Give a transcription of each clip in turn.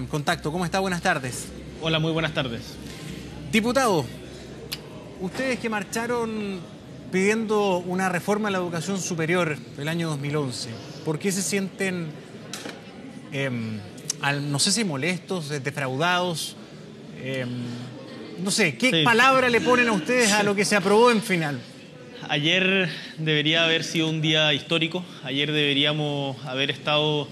Contacto. ¿Cómo está? Buenas tardes. Hola, muy buenas tardes. Diputado, ustedes que marcharon pidiendo una reforma a la educación superior el año 2011, ¿por qué se sienten, no sé si molestos, defraudados? No sé, ¿qué palabra le ponen a ustedes a lo que se aprobó en final? Ayer debería haber sido un día histórico. Ayer deberíamos haber estado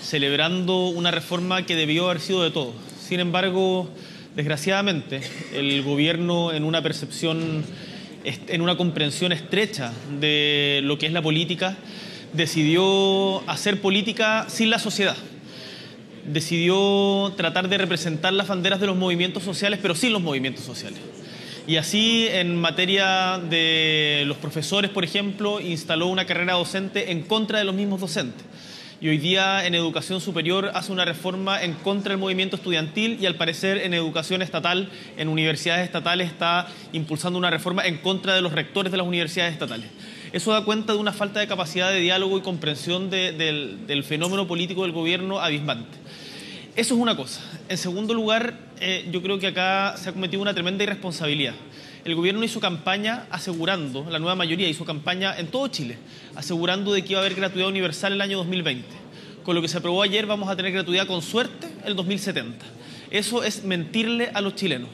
celebrando una reforma que debió haber sido de todos. Sin embargo, desgraciadamente, el gobierno, en una percepción, en una comprensión estrecha de lo que es la política, decidió hacer política sin la sociedad. Decidió tratar de representar las banderas de los movimientos sociales, pero sin los movimientos sociales. Y así, en materia de los profesores, por ejemplo, instaló una carrera docente en contra de los mismos docentes. Y hoy día en educación superior hace una reforma en contra del movimiento estudiantil y al parecer en educación estatal, en universidades estatales, está impulsando una reforma en contra de los rectores de las universidades estatales. Eso da cuenta de una falta de capacidad de diálogo y comprensión del fenómeno político del gobierno abismante. Eso es una cosa. En segundo lugar, yo creo que acá se ha cometido una tremenda irresponsabilidad. El gobierno hizo campaña asegurando, la nueva mayoría hizo campaña en todo Chile, asegurando de que iba a haber gratuidad universal el año 2020. Con lo que se aprobó ayer vamos a tener gratuidad con suerte el 2070. Eso es mentirle a los chilenos.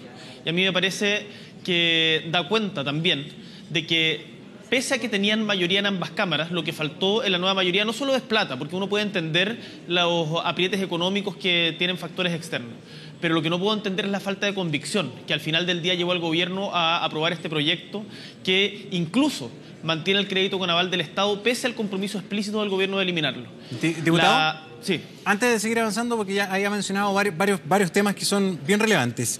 Y a mí me parece que da cuenta también de que pese a que tenían mayoría en ambas cámaras, lo que faltó en la nueva mayoría no solo es plata, porque uno puede entender los aprietes económicos que tienen factores externos, pero lo que no puedo entender es la falta de convicción, que al final del día llevó al gobierno a aprobar este proyecto, que incluso mantiene el crédito con aval del Estado, pese al compromiso explícito del gobierno de eliminarlo. ¿Diputado? Sí. Antes de seguir avanzando, porque ya había mencionado varios temas que son bien relevantes.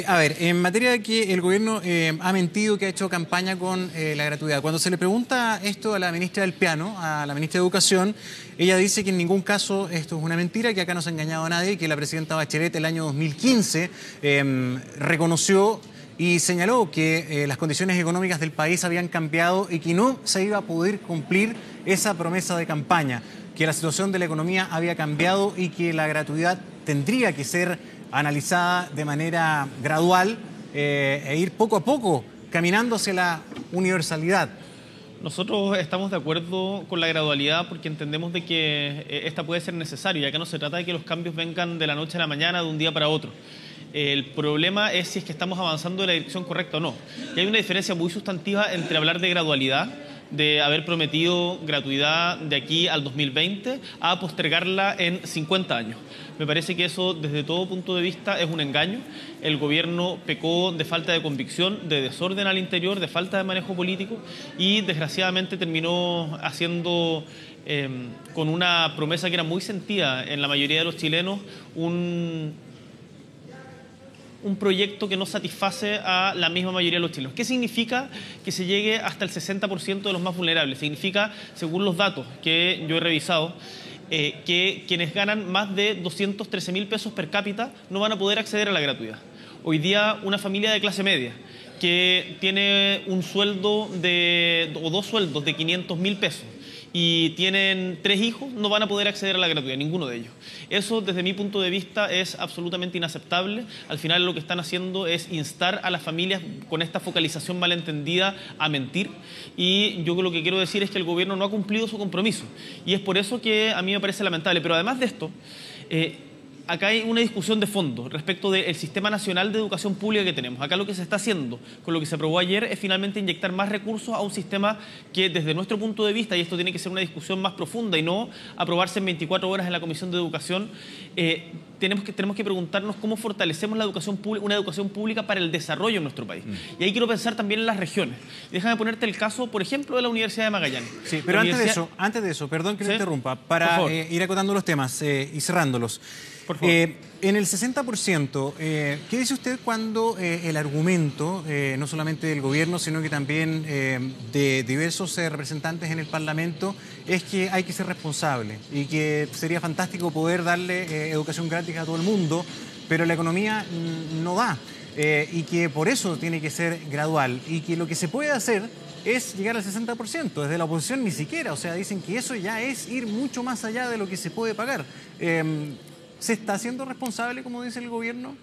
A ver, en materia de que el gobierno ha mentido, que ha hecho campaña con la gratuidad. Cuando se le pregunta esto a la ministra del Piano, a la ministra de Educación, ella dice que en ningún caso esto es una mentira, que acá no se ha engañado a nadie, que la presidenta Bachelet el año 2015 reconoció y señaló que las condiciones económicas del país habían cambiado y que no se iba a poder cumplir esa promesa de campaña, que la situación de la economía había cambiado y que la gratuidad tendría que ser analizada de manera gradual e ir poco a poco caminando hacia la universalidad. Nosotros estamos de acuerdo con la gradualidad porque entendemos de que esta puede ser necesaria. Acá no se trata de que los cambios vengan de la noche a la mañana, de un día para otro. El problema es si es que estamos avanzando en la dirección correcta o no. Y hay una diferencia muy sustantiva entre hablar de gradualidad, de haber prometido gratuidad de aquí al 2020, a postergarla en 50 años. Me parece que eso, desde todo punto de vista, es un engaño. El gobierno pecó de falta de convicción, de desorden al interior, de falta de manejo político y, desgraciadamente, terminó haciendo, con una promesa que era muy sentida en la mayoría de los chilenos, un proyecto que no satisface a la misma mayoría de los chilenos. ¿Qué significa que se llegue hasta el 60% de los más vulnerables? Significa, según los datos que yo he revisado, que quienes ganan más de 213.000 pesos per cápita no van a poder acceder a la gratuidad. Hoy día, una familia de clase media que tiene un sueldo o dos sueldos de 500.000 pesos y tienen 3 hijos, no van a poder acceder a la gratuidad, ninguno de ellos. Eso, desde mi punto de vista, es absolutamente inaceptable. Al final lo que están haciendo es instar a las familias con esta focalización malentendida a mentir. Y yo lo que quiero decir es que el gobierno no ha cumplido su compromiso. Y es por eso que a mí me parece lamentable. Pero además de esto, acá hay una discusión de fondo respecto del sistema nacional de educación pública que tenemos. Acá lo que se está haciendo con lo que se aprobó ayer es finalmente inyectar más recursos a un sistema que, desde nuestro punto de vista, y esto tiene que ser una discusión más profunda y no aprobarse en 24 horas en la Comisión de Educación, tenemos que preguntarnos cómo fortalecemos la educación pública, una educación pública para el desarrollo en nuestro país. Y ahí quiero pensar también en las regiones. Déjame ponerte el caso, por ejemplo, de la Universidad de Magallanes. Sí, pero antes de eso, perdón que me interrumpa, para ir acotando los temas y cerrándolos. Por favor. En el 60%, ¿qué dice usted cuando el argumento, no solamente del gobierno, sino que también de diversos representantes en el Parlamento, es que hay que ser responsable y que sería fantástico poder darle educación gratis a todo el mundo, pero la economía no da y que por eso tiene que ser gradual y que lo que se puede hacer es llegar al 60%? Desde la oposición ni siquiera, o sea, dicen que eso ya es ir mucho más allá de lo que se puede pagar. ¿Se está haciendo responsable, como dice el gobierno?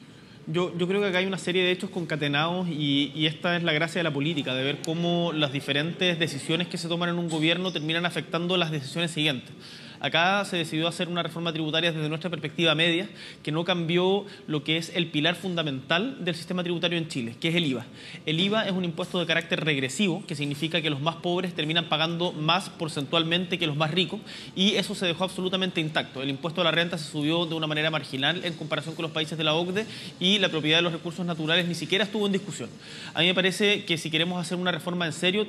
Yo creo que acá hay una serie de hechos concatenados y esta es la gracia de la política, de ver cómo las diferentes decisiones que se toman en un gobierno terminan afectando las decisiones siguientes. Acá se decidió hacer una reforma tributaria desde nuestra perspectiva media que no cambió lo que es el pilar fundamental del sistema tributario en Chile, que es el IVA. El IVA es un impuesto de carácter regresivo, que significa que los más pobres terminan pagando más porcentualmente que los más ricos, y eso se dejó absolutamente intacto. El impuesto a la renta se subió de una manera marginal en comparación con los países de la OCDE y la propiedad de los recursos naturales ni siquiera estuvo en discusión. A mí me parece que si queremos hacer una reforma en serio,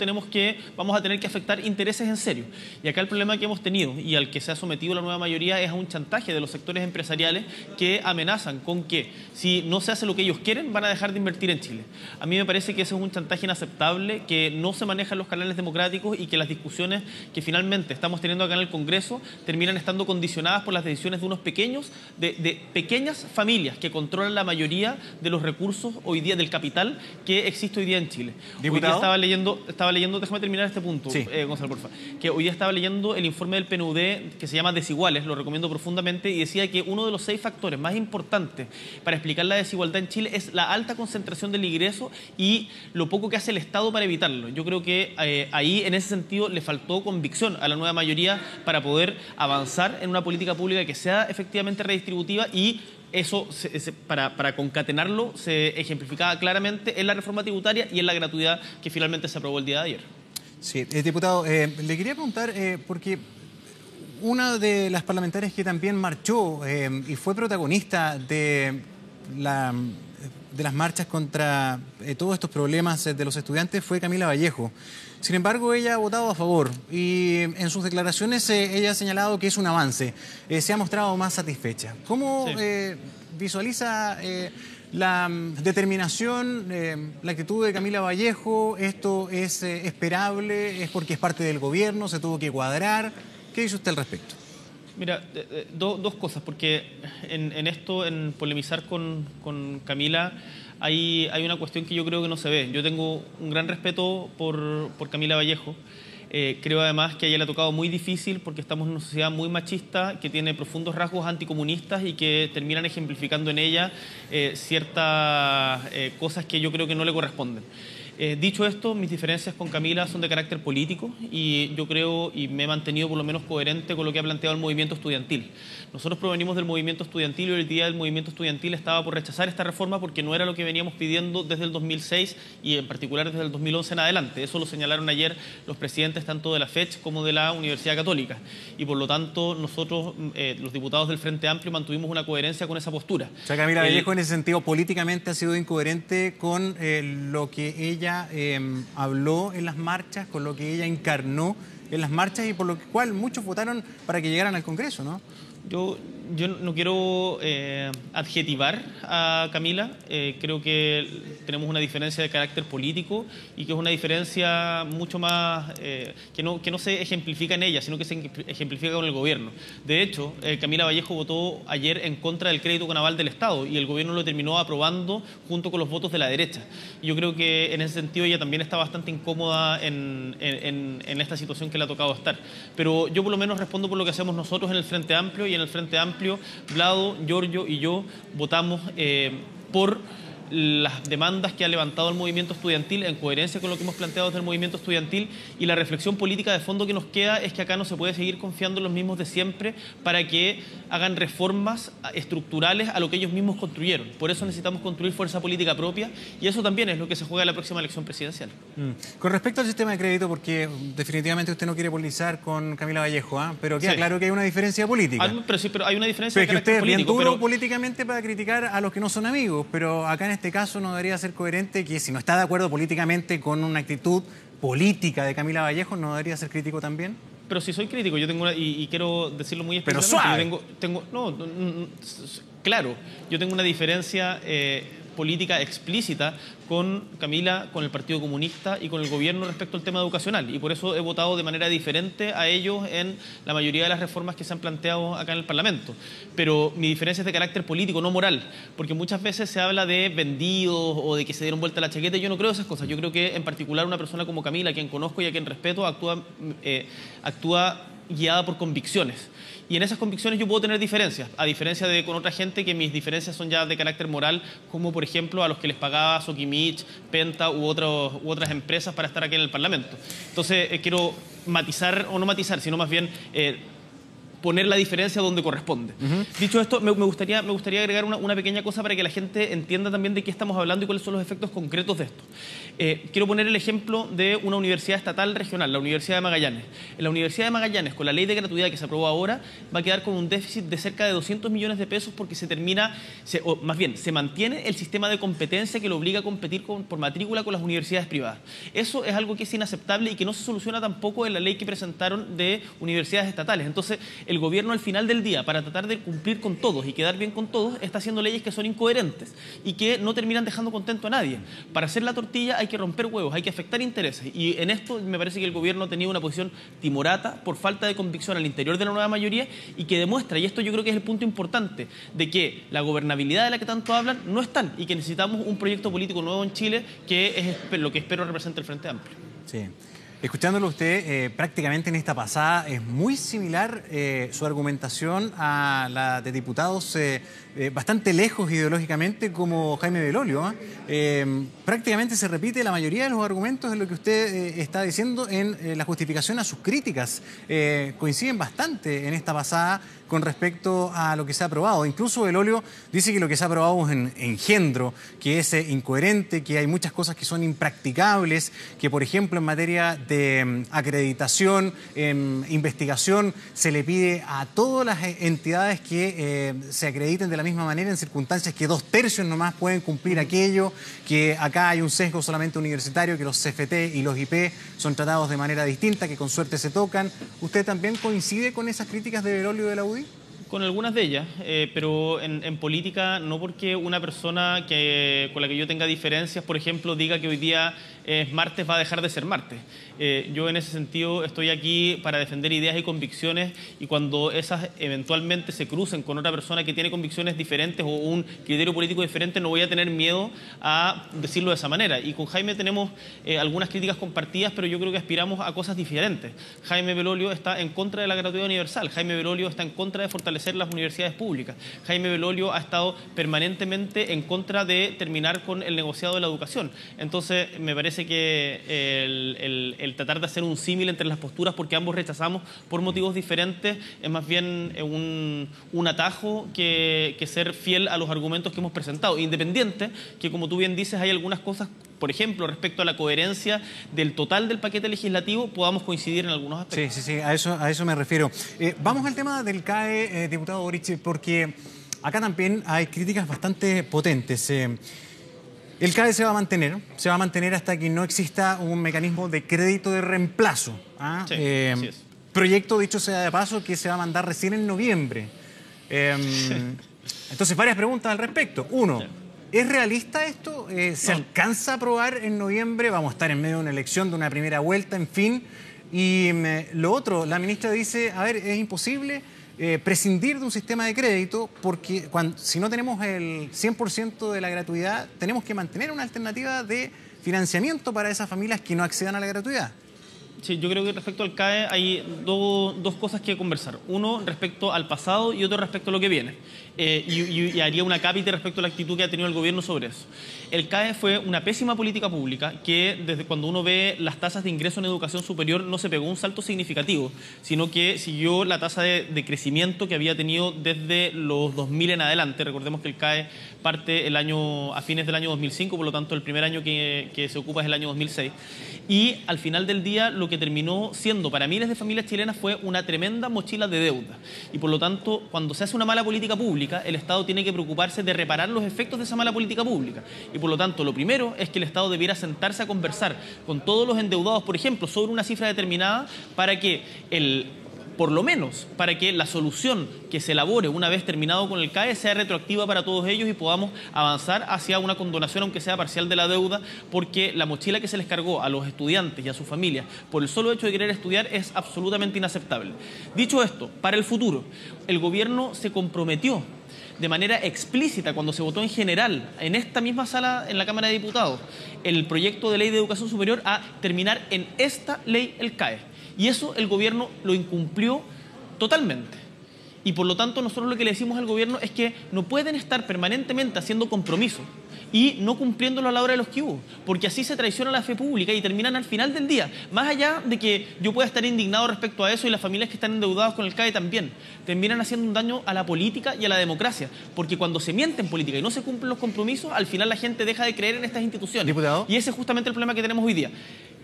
vamos a tener que afectar intereses en serio. Y acá el problema que hemos tenido y al que se ha sometido la nueva mayoría es a un chantaje de los sectores empresariales que amenazan con que si no se hace lo que ellos quieren van a dejar de invertir en Chile. A mí me parece que ese es un chantaje inaceptable, que no se maneja en los canales democráticos y que las discusiones que finalmente estamos teniendo acá en el Congreso terminan estando condicionadas por las decisiones de unos pequeños, de pequeñas familias que controlan la mayoría de los recursos hoy día, del capital que existe hoy día en Chile. ¿Diputado? Hoy día estaba leyendo, déjame terminar este punto, sí. Gonzalo, por favor, que hoy día estaba leyendo el informe del PNUD que se llama Desiguales, lo recomiendo profundamente, y decía que uno de los 6 factores más importantes para explicar la desigualdad en Chile es la alta concentración del ingreso y lo poco que hace el Estado para evitarlo. Yo creo que ahí, en ese sentido, le faltó convicción a la nueva mayoría para poder avanzar en una política pública que sea efectivamente redistributiva, y eso, para concatenarlo, se ejemplificaba claramente en la reforma tributaria y en la gratuidad que finalmente se aprobó el día de ayer. Sí, diputado, le quería preguntar, porque una de las parlamentarias que también marchó y fue protagonista de las marchas contra todos estos problemas de los estudiantes fue Camila Vallejo. Sin embargo, ella ha votado a favor y en sus declaraciones ella ha señalado que es un avance. Se ha mostrado más satisfecha. ¿Cómo visualiza la determinación, la actitud de Camila Vallejo? ¿Esto es esperable? ¿Es porque es parte del gobierno? ¿Se tuvo que cuadrar? ¿Qué dice usted al respecto? Mira, dos cosas, porque en polemizar con Camila hay una cuestión que yo creo que no se ve. Yo tengo un gran respeto por Camila Vallejo. Creo además que a ella le ha tocado muy difícil porque estamos en una sociedad muy machista que tiene profundos rasgos anticomunistas y que terminan ejemplificando en ella ciertas cosas que yo creo que no le corresponden. Dicho esto, mis diferencias con Camila son de carácter político y yo creo y me he mantenido por lo menos coherente con lo que ha planteado el movimiento estudiantil. Nosotros provenimos del movimiento estudiantil y hoy día el movimiento estudiantil estaba por rechazar esta reforma porque no era lo que veníamos pidiendo desde el 2006 y en particular desde el 2011 en adelante. Eso lo señalaron ayer los presidentes tanto de la FECH como de la Universidad Católica y por lo tanto nosotros, los diputados del Frente Amplio, mantuvimos una coherencia con esa postura. O sea, Camila Vallejo en ese sentido políticamente ha sido incoherente con lo que ella habló en las marchas, con lo que ella encarnó en las marchas y por lo cual muchos votaron para que llegaran al Congreso, ¿no? Yo no quiero adjetivar a Camila, creo que tenemos una diferencia de carácter político y que es una diferencia mucho más que no se ejemplifica en ella, sino que se ejemplifica con el gobierno. De hecho, Camila Vallejo votó ayer en contra del crédito con aval del Estado y el gobierno lo terminó aprobando junto con los votos de la derecha. Y yo creo que en ese sentido ella también está bastante incómoda en esta situación que le ha tocado estar. Pero yo por lo menos respondo por lo que hacemos nosotros en el Frente Amplio y en el Frente Amplio, Vlado, Giorgio y yo votamos por las demandas que ha levantado el movimiento estudiantil en coherencia con lo que hemos planteado desde el movimiento estudiantil, y la reflexión política de fondo que nos queda es que acá no se puede seguir confiando en los mismos de siempre para que hagan reformas estructurales a lo que ellos mismos construyeron. Por eso necesitamos construir fuerza política propia y eso también es lo que se juega en la próxima elección presidencial. Con respecto al sistema de crédito, porque definitivamente usted no quiere politizar con Camila Vallejo, pero queda claro que hay una diferencia política. Pero hay una diferencia de carácter político. Pero es que usted es bien duro políticamente para criticar a los que no son amigos, pero acá en este caso no debería ser coherente que si no está de acuerdo políticamente con una actitud política de Camila Vallejo, ¿no debería ser crítico también? Pero si soy crítico, yo tengo y quiero decirlo muy explícitamente. Pero suave. Claro, yo tengo una diferencia política explícita con Camila, con el Partido Comunista y con el gobierno respecto al tema educacional, y por eso he votado de manera diferente a ellos en la mayoría de las reformas que se han planteado acá en el Parlamento. Pero mi diferencia es de carácter político, no moral, porque muchas veces se habla de vendidos o de que se dieron vuelta la chaqueta, y yo no creo esas cosas. Yo creo que en particular una persona como Camila, a quien conozco y a quien respeto, actúa guiada por convicciones. Y en esas convicciones yo puedo tener diferencias, a diferencia de con otra gente que mis diferencias son ya de carácter moral, como por ejemplo a los que les pagaba Sokimich, Penta u otras empresas para estar aquí en el Parlamento. Entonces quiero matizar, o no matizar, sino más bien poner la diferencia donde corresponde. Dicho esto, me gustaría agregar una pequeña cosa para que la gente entienda también de qué estamos hablando y cuáles son los efectos concretos de esto. Quiero poner el ejemplo de una universidad estatal regional, la Universidad de Magallanes. En la Universidad de Magallanes, con la ley de gratuidad que se aprobó ahora, va a quedar con un déficit de cerca de 200 millones de pesos porque o más bien, se mantiene el sistema de competencia que lo obliga a competir por matrícula con las universidades privadas. Eso es algo que es inaceptable y que no se soluciona tampoco en la ley que presentaron de universidades estatales. Entonces, el gobierno al final del día, para tratar de cumplir con todos y quedar bien con todos, está haciendo leyes que son incoherentes y que no terminan dejando contento a nadie. Para hacer la tortilla hay que romper huevos, hay que afectar intereses. Y en esto me parece que el gobierno ha tenido una posición timorata por falta de convicción al interior de la nueva mayoría y que demuestra, y esto yo creo que es el punto importante, de que la gobernabilidad de la que tanto hablan no es tal y que necesitamos un proyecto político nuevo en Chile, que es lo que espero represente el Frente Amplio. Sí. Escuchándolo usted, prácticamente en esta pasada es muy similar su argumentación a la de diputados bastante lejos ideológicamente como Jaime Belolio. Prácticamente se repite la mayoría de los argumentos de lo que usted está diciendo en la justificación a sus críticas. Coinciden bastante en esta pasada con respecto a lo que se ha aprobado. Incluso Belolio dice que lo que se ha aprobado es un engendro, que es incoherente, que hay muchas cosas que son impracticables, que por ejemplo en materia de acreditación, investigación, se le pide a todas las entidades que se acrediten de la misma manera en circunstancias que 2/3 nomás pueden cumplir aquello, que acá hay un sesgo solamente universitario, que los CFT y los IP son tratados de manera distinta, que con suerte se tocan. ¿Usted también coincide con esas críticas de Belolio de la UDI? Con algunas de ellas, pero en política no porque una persona con la que yo tenga diferencias, por ejemplo, diga que hoy día es martes, va a dejar de ser martes. Yo en ese sentido estoy aquí para defender ideas y convicciones, y cuando esas eventualmente se crucen con otra persona que tiene convicciones diferentes o un criterio político diferente, no voy a tener miedo a decirlo de esa manera. Y con Jaime tenemos algunas críticas compartidas, pero yo creo que aspiramos a cosas diferentes. Jaime Belolio está en contra de la gratuidad universal, Jaime Belolio está en contra de fortalecer las universidades públicas, Jaime Belolio ha estado permanentemente en contra de terminar con el negociado de la educación. Entonces me parece que el tratar de hacer un símil entre las posturas, porque ambos rechazamos por motivos diferentes, es más bien un atajo que ser fiel a los argumentos que hemos presentado, independiente que, como tú bien dices, hay algunas cosas, por ejemplo, respecto a la coherencia del total del paquete legislativo, podamos coincidir en algunos aspectos. Sí, a eso me refiero. Vamos al tema del CAE, diputado Boric, porque acá también hay críticas bastante potentes. El CAE se va a mantener hasta que no exista un mecanismo de crédito de reemplazo. Sí, así es. Proyecto, dicho sea de paso, que se va a mandar recién en noviembre. Entonces, varias preguntas al respecto. Uno, ¿es realista esto? ¿Se alcanza a aprobar en noviembre? Vamos a estar en medio de una elección, de una primera vuelta, en fin. Y lo otro, la ministra dice, a ver, es imposible prescindir de un sistema de crédito porque si no tenemos el 100% de la gratuidad, tenemos que mantener una alternativa de financiamiento para esas familias que no accedan a la gratuidad. Sí, yo creo que respecto al CAE hay dos cosas que conversar. Uno respecto al pasado y otro respecto a lo que viene. Y haría una cápita respecto a la actitud que ha tenido el gobierno sobre eso. El CAE fue una pésima política pública que, desde cuando uno ve las tasas de ingreso en educación superior, no se pegó un salto significativo, sino que siguió la tasa de crecimiento que había tenido desde los 2000 en adelante. Recordemos que el CAE parte a fines del año 2005, por lo tanto el primer año que se ocupa es el año 2006. Y al final del día lo que terminó siendo para miles de familias chilenas fue una tremenda mochila de deuda. Y por lo tanto, cuando se hace una mala política pública, el Estado tiene que preocuparse de reparar los efectos de esa mala política pública. Y por lo tanto, lo primero es que el Estado debiera sentarse a conversar con todos los endeudados, por ejemplo, sobre una cifra determinada para que por lo menos para que la solución que se elabore una vez terminado con el CAE sea retroactiva para todos ellos y podamos avanzar hacia una condonación, aunque sea parcial, de la deuda, porque la mochila que se les cargó a los estudiantes y a sus familias por el solo hecho de querer estudiar es absolutamente inaceptable. Dicho esto, para el futuro, el gobierno se comprometió de manera explícita cuando se votó en general en esta misma sala en la Cámara de Diputados el proyecto de ley de educación superior a terminar en esta ley el CAE. Y eso el gobierno lo incumplió totalmente. Y por lo tanto nosotros lo que le decimos al gobierno es que no pueden estar permanentemente haciendo compromisos y no cumpliéndolo a la hora de los que hubo, porque así se traiciona la fe pública y terminan al final del día, más allá de que yo pueda estar indignado respecto a eso y las familias que están endeudadas con el CAE también, terminan haciendo un daño a la política y a la democracia, porque cuando se miente en política y no se cumplen los compromisos, al final la gente deja de creer en estas instituciones. Diputado. Y ese es justamente el problema que tenemos hoy día.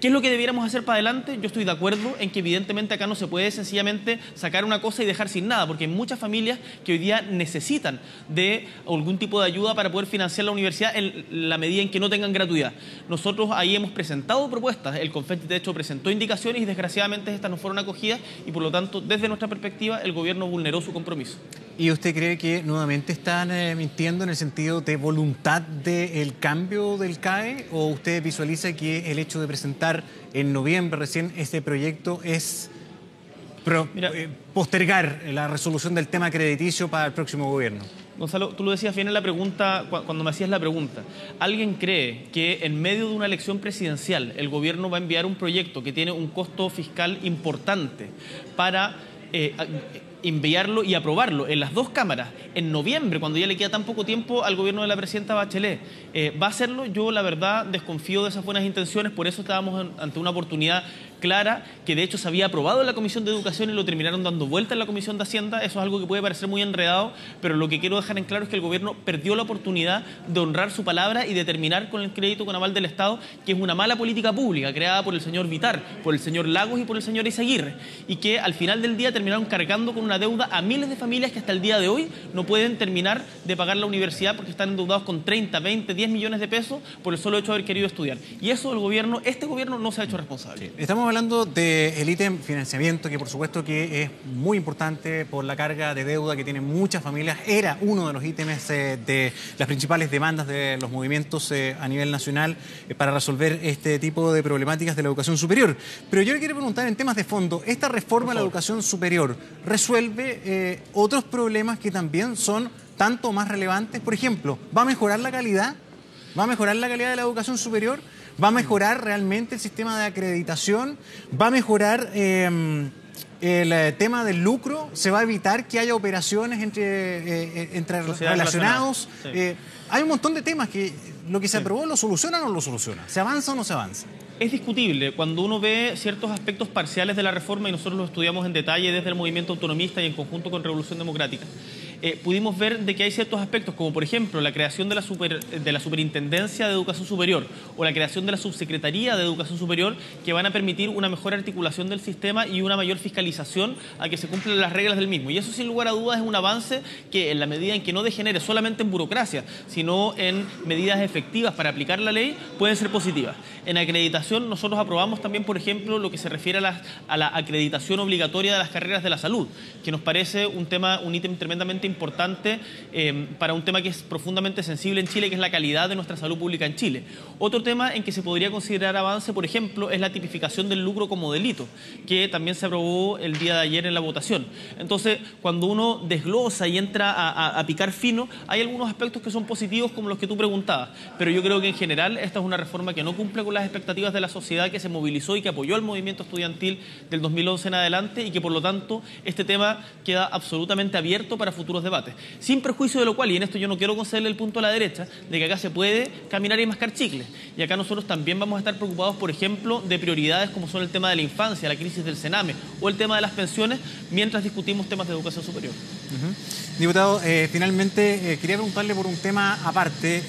¿Qué es lo que debiéramos hacer para adelante? Yo estoy de acuerdo en que evidentemente acá no se puede sencillamente sacar una cosa y dejar sin nada, porque hay muchas familias que hoy día necesitan de algún tipo de ayuda para poder financiar la universidad en la medida en que no tengan gratuidad. Nosotros ahí hemos presentado propuestas, el Confetti de hecho presentó indicaciones y desgraciadamente estas no fueron acogidas y por lo tanto desde nuestra perspectiva el gobierno vulneró su compromiso. ¿Y usted cree que nuevamente están mintiendo en el sentido de voluntad del cambio del CAE? ¿O usted visualiza que el hecho de presentar en noviembre recién este proyecto es postergar la resolución del tema crediticio para el próximo gobierno? Gonzalo, tú lo decías bien en la pregunta, cuando me hacías la pregunta. ¿Alguien cree que en medio de una elección presidencial el gobierno va a enviar un proyecto que tiene un costo fiscal importante para enviarlo y aprobarlo en las dos cámaras en noviembre, cuando ya le queda tan poco tiempo al gobierno de la presidenta Bachelet? ¿Va a hacerlo? Yo la verdad desconfío de esas buenas intenciones, por eso estábamos ante una oportunidad clara, que de hecho se había aprobado en la Comisión de Educación y lo terminaron dando vuelta en la Comisión de Hacienda. Eso es algo que puede parecer muy enredado, pero lo que quiero dejar en claro es que el gobierno perdió la oportunidad de honrar su palabra y de terminar con el crédito con aval del Estado, que es una mala política pública creada por el señor Vitar, por el señor Lagos y por el señor Izaguirre, y que al final del día terminaron cargando con una deuda a miles de familias que hasta el día de hoy no pueden terminar de pagar la universidad porque están endeudados con 30, 20, 10 millones de pesos por el solo hecho de haber querido estudiar. Y eso este gobierno no se ha hecho responsable. Estamos hablando del ítem financiamiento, que por supuesto que es muy importante por la carga de deuda que tienen muchas familias. Era uno de los ítems de las principales demandas de los movimientos a nivel nacional para resolver este tipo de problemáticas de la educación superior. Pero yo le quiero preguntar en temas de fondo, ¿esta reforma a la educación superior resuelve otros problemas que también son tanto más relevantes? Por ejemplo, ¿va a mejorar la calidad? ¿Va a mejorar la calidad de la educación superior? ¿Va a mejorar realmente el sistema de acreditación? ¿Va a mejorar el tema del lucro? ¿Se va a evitar que haya operaciones entre relacionados? Sí. Hay un montón de temas que lo que se aprobó lo soluciona o no lo soluciona. ¿Se avanza o no se avanza? Es discutible cuando uno ve ciertos aspectos parciales de la reforma, y nosotros lo estudiamos en detalle desde el movimiento autonomista y en conjunto con Revolución Democrática. Pudimos ver de que hay ciertos aspectos, como por ejemplo la creación de la Superintendencia de Educación Superior o la creación de la Subsecretaría de Educación Superior, que van a permitir una mejor articulación del sistema y una mayor fiscalización a que se cumplan las reglas del mismo. Y eso sin lugar a dudas es un avance que en la medida en que no degenere solamente en burocracia, sino en medidas efectivas para aplicar la ley, pueden ser positivas. En acreditación nosotros aprobamos también, por ejemplo, lo que se refiere a la acreditación obligatoria de las carreras de la salud, que nos parece un ítem tremendamente importante para un tema que es profundamente sensible en Chile, que es la calidad de nuestra salud pública en Chile. Otro tema en que se podría considerar avance, por ejemplo, es la tipificación del lucro como delito, que también se aprobó el día de ayer en la votación. Entonces, cuando uno desglosa y entra a picar fino, hay algunos aspectos que son positivos como los que tú preguntabas, pero yo creo que en general esta es una reforma que no cumple con las expectativas de la sociedad que se movilizó y que apoyó al movimiento estudiantil del 2011 en adelante, y que por lo tanto este tema queda absolutamente abierto para futuros debates. Sin perjuicio de lo cual, y en esto yo no quiero concederle el punto a la derecha, de que acá se puede caminar y mascar chicles. Y acá nosotros también vamos a estar preocupados, por ejemplo, de prioridades como son el tema de la infancia, la crisis del Sename o el tema de las pensiones, mientras discutimos temas de educación superior. Diputado, finalmente quería preguntarle por un tema aparte.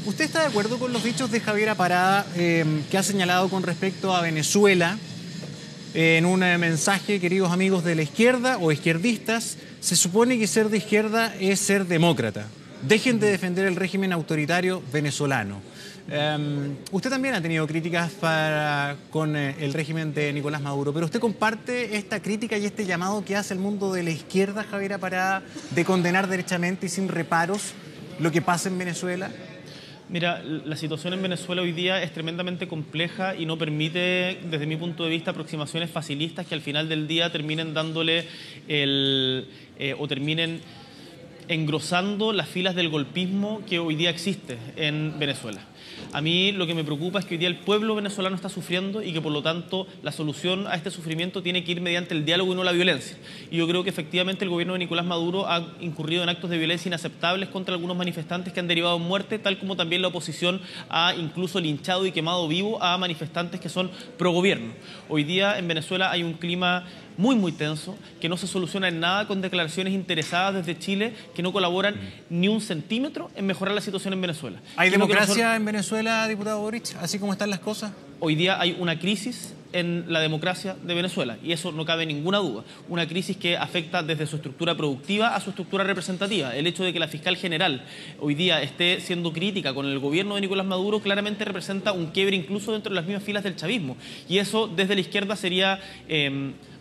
¿Usted está de acuerdo con los dichos de Javiera Parada que ha señalado con respecto a Venezuela en un mensaje, queridos amigos de la izquierda o izquierdistas? Se supone que ser de izquierda es ser demócrata. Dejen de defender el régimen autoritario venezolano. Usted también ha tenido críticas con el régimen de Nicolás Maduro, pero ¿usted comparte esta crítica y este llamado que hace el mundo de la izquierda, Javiera Parada, de condenar derechamente y sin reparos lo que pasa en Venezuela? Mira, la situación en Venezuela hoy día es tremendamente compleja y no permite, desde mi punto de vista, aproximaciones facilistas que al final del día terminen dándole o terminen engrosando las filas del golpismo que hoy día existe en Venezuela. A mí lo que me preocupa es que hoy día el pueblo venezolano está sufriendo y que por lo tanto la solución a este sufrimiento tiene que ir mediante el diálogo y no la violencia. Y yo creo que efectivamente el gobierno de Nicolás Maduro ha incurrido en actos de violencia inaceptables contra algunos manifestantes que han derivado en muerte, tal como también la oposición ha incluso linchado y quemado vivo a manifestantes que son pro gobierno. Hoy día en Venezuela hay un clima muy tenso, que no se soluciona en nada con declaraciones interesadas desde Chile que no colaboran ni un centímetro en mejorar la situación en Venezuela. ¿Hay democracia en Venezuela, diputado Boric, así como están las cosas? Hoy día hay una crisis en la democracia de Venezuela y eso no cabe ninguna duda. Una crisis que afecta desde su estructura productiva a su estructura representativa. El hecho de que la fiscal general hoy día esté siendo crítica con el gobierno de Nicolás Maduro claramente representa un quiebre incluso dentro de las mismas filas del chavismo. Y eso desde la izquierda sería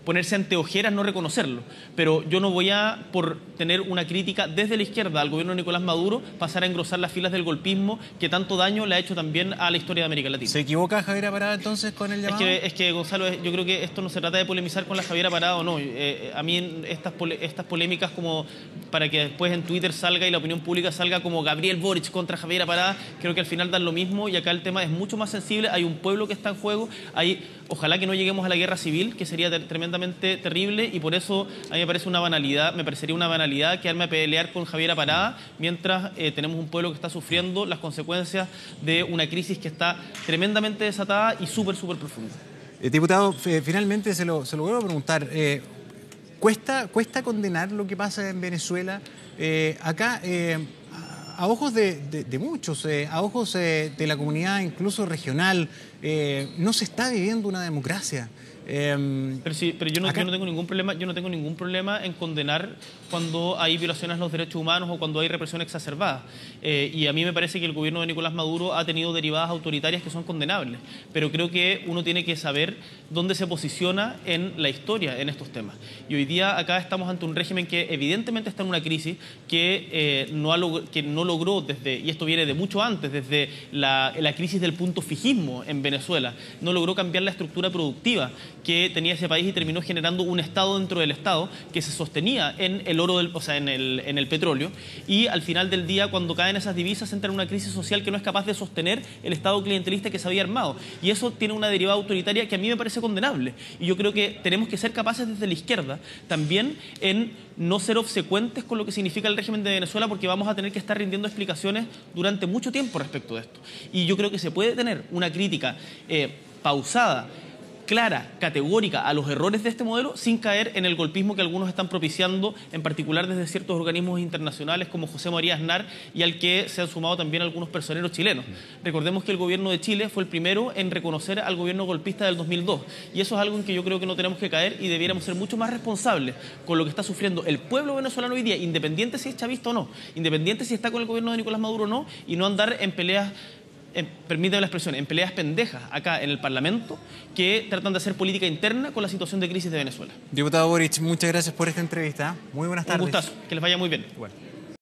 ponerse ante ojeras no reconocerlo. Pero yo no voy a, por tener una crítica desde la izquierda al gobierno de Nicolás Maduro, pasar a engrosar las filas del golpismo que tanto daño le ha hecho también a la historia de América Latina. ¿Se equivoca Javiera Parada entonces con el llamado? Es que Gonzalo, yo creo que esto no se trata de polemizar con la Javiera Parada o no. A mí estas polémicas como para que después en Twitter salga y la opinión pública salga como Gabriel Boric contra Javiera Parada, creo que al final dan lo mismo y acá el tema es mucho más sensible. Hay un pueblo que está en juego, ojalá que no lleguemos a la guerra civil, que sería tremendamente terrible, y por eso a mí me parecería una banalidad quedarme a pelear con Javiera Parada mientras tenemos un pueblo que está sufriendo las consecuencias de una crisis que está tremendamente desatada y súper profunda. Diputado, finalmente se lo vuelvo a preguntar. ¿Cuesta condenar lo que pasa en Venezuela? Acá, a ojos de muchos, a ojos de la comunidad incluso regional, no se está viviendo una democracia. Pero yo no tengo ningún problema en condenar cuando hay violaciones a los derechos humanos o cuando hay represión exacerbada. Y a mí me parece que el gobierno de Nicolás Maduro ha tenido derivadas autoritarias que son condenables. Pero creo que uno tiene que saber dónde se posiciona en la historia en estos temas. Y hoy día acá estamos ante un régimen que evidentemente está en una crisis que no logró desde, y esto viene de mucho antes, desde la crisis del punto fijismo en Venezuela, no logró cambiar la estructura productiva que tenía ese país y terminó generando un Estado dentro del Estado que se sostenía en el oro, en el petróleo, y al final del día, cuando caen esas divisas, entra en una crisis social que no es capaz de sostener el Estado clientelista que se había armado. Y eso tiene una derivada autoritaria que a mí me parece condenable. Y yo creo que tenemos que ser capaces desde la izquierda también en no ser obsecuentes con lo que significa el régimen de Venezuela, porque vamos a tener que estar rindiendo explicaciones durante mucho tiempo respecto de esto. Y yo creo que se puede tener una crítica pausada, clara, categórica a los errores de este modelo sin caer en el golpismo que algunos están propiciando, en particular desde ciertos organismos internacionales como José María Aznar, y al que se han sumado también algunos personeros chilenos. Recordemos que el gobierno de Chile fue el primero en reconocer al gobierno golpista del 2002, y eso es algo en que yo creo que no tenemos que caer y debiéramos ser mucho más responsables con lo que está sufriendo el pueblo venezolano hoy día, independiente si es chavista o no, independiente si está con el gobierno de Nicolás Maduro o no, y no andar en peleas, permítame la expresión, en peleas pendejas acá en el Parlamento que tratan de hacer política interna con la situación de crisis de Venezuela. Diputado Boric, muchas gracias por esta entrevista. Muy buenas tardes. Un gustazo, que les vaya muy bien. Bueno.